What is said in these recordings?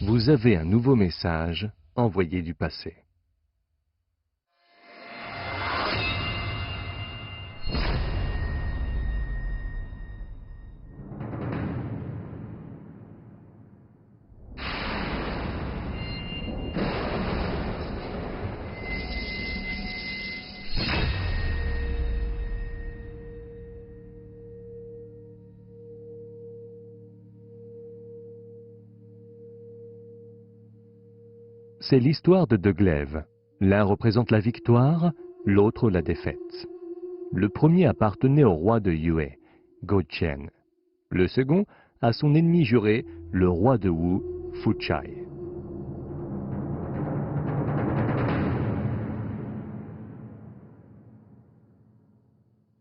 Vous avez un nouveau message envoyé du passé. C'est l'histoire de deux glaives. L'un représente la victoire, l'autre la défaite. Le premier appartenait au roi de Yue, Go-Tien. Le second à son ennemi juré, le roi de Wu, Fu-Chai.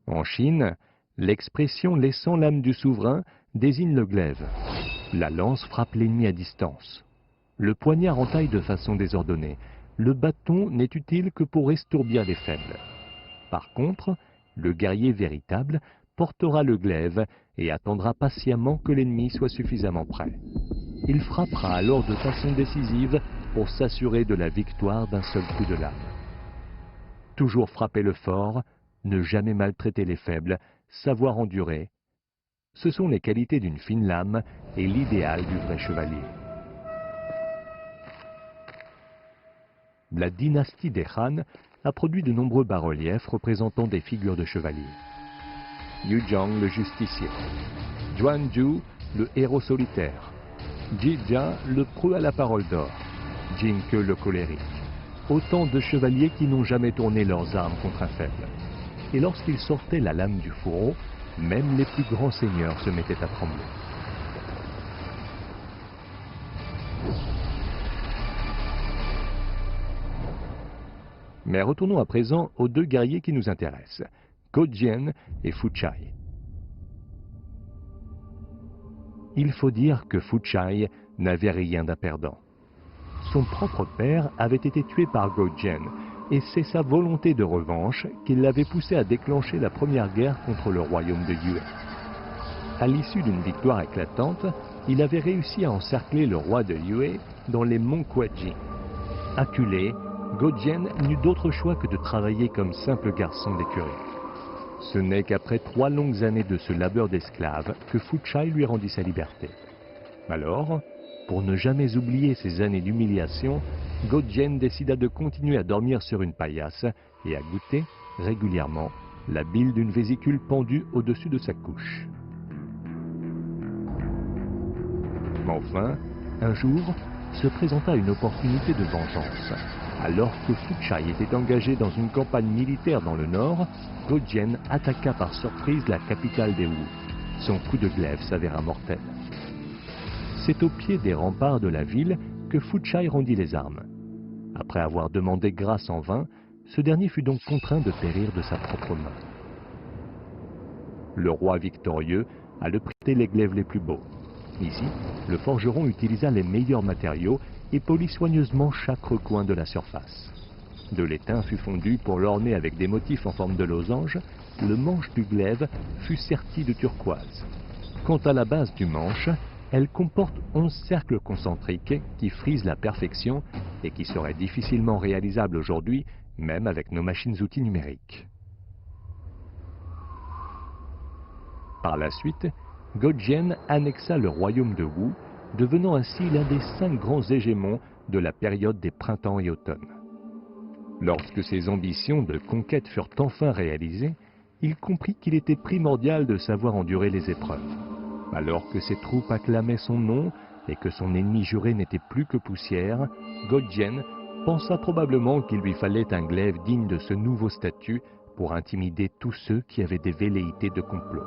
En Chine, l'expression « laissant l'âme du souverain » désigne le glaive. La lance frappe l'ennemi à distance. Le poignard entaille de façon désordonnée. Le bâton n'est utile que pour estourbir les faibles. Par contre, le guerrier véritable portera le glaive et attendra patiemment que l'ennemi soit suffisamment prêt. Il frappera alors de façon décisive pour s'assurer de la victoire d'un seul coup de lame. Toujours frapper le fort, ne jamais maltraiter les faibles, savoir endurer. Ce sont les qualités d'une fine lame et l'idéal du vrai chevalier. La dynastie des Han a produit de nombreux bas-reliefs représentant des figures de chevaliers. Yu Zhang, le justicier. Juan Zhu, le héros solitaire. Ji Jia, le preux à la parole d'or. Jin Ke, le colérique. Autant de chevaliers qui n'ont jamais tourné leurs armes contre un faible. Et lorsqu'ils sortaient la lame du fourreau, même les plus grands seigneurs se mettaient à trembler. Mais retournons à présent aux deux guerriers qui nous intéressent, Go-Tien et Fu-Chai. Il faut dire que Fu-Chai n'avait rien d'un perdant. Son propre père avait été tué par Go-Tien, et c'est sa volonté de revanche qui l'avait poussé à déclencher la première guerre contre le royaume de Yue. À l'issue d'une victoire éclatante, il avait réussi à encercler le roi de Yue dans les monts Kuaiji. Acculé, Go-Tien n'eut d'autre choix que de travailler comme simple garçon d'écurie. Ce n'est qu'après 3 longues années de ce labeur d'esclave que Fu-Chai lui rendit sa liberté. Alors, pour ne jamais oublier ces années d'humiliation, Go-Tien décida de continuer à dormir sur une paillasse et à goûter régulièrement la bile d'une vésicule pendue au-dessus de sa couche. Enfin, un jour, se présenta une opportunité de vengeance. Alors que Fu-Chai était engagé dans une campagne militaire dans le nord, Go-Tien attaqua par surprise la capitale des Wu. Son coup de glaive s'avéra mortel. C'est au pied des remparts de la ville que Fu-Chai rendit les armes. Après avoir demandé grâce en vain, ce dernier fut donc contraint de périr de sa propre main. Le roi victorieux alla prêter les glaives les plus beaux. Ici, le forgeron utilisa les meilleurs matériaux et polit soigneusement chaque recoin de la surface. De l'étain fut fondu pour l'orner avec des motifs en forme de losange. Le manche du glaive fut serti de turquoise. Quant à la base du manche, elle comporte 11 cercles concentriques qui frisent la perfection et qui seraient difficilement réalisables aujourd'hui, même avec nos machines-outils numériques. Par la suite, Go-Tien annexa le royaume de Wu, devenant ainsi l'un des 5 grands hégémons de la période des printemps et automnes. Lorsque ses ambitions de conquête furent enfin réalisées, il comprit qu'il était primordial de savoir endurer les épreuves. Alors que ses troupes acclamaient son nom et que son ennemi juré n'était plus que poussière, Go-Tien pensa probablement qu'il lui fallait un glaive digne de ce nouveau statut pour intimider tous ceux qui avaient des velléités de complot.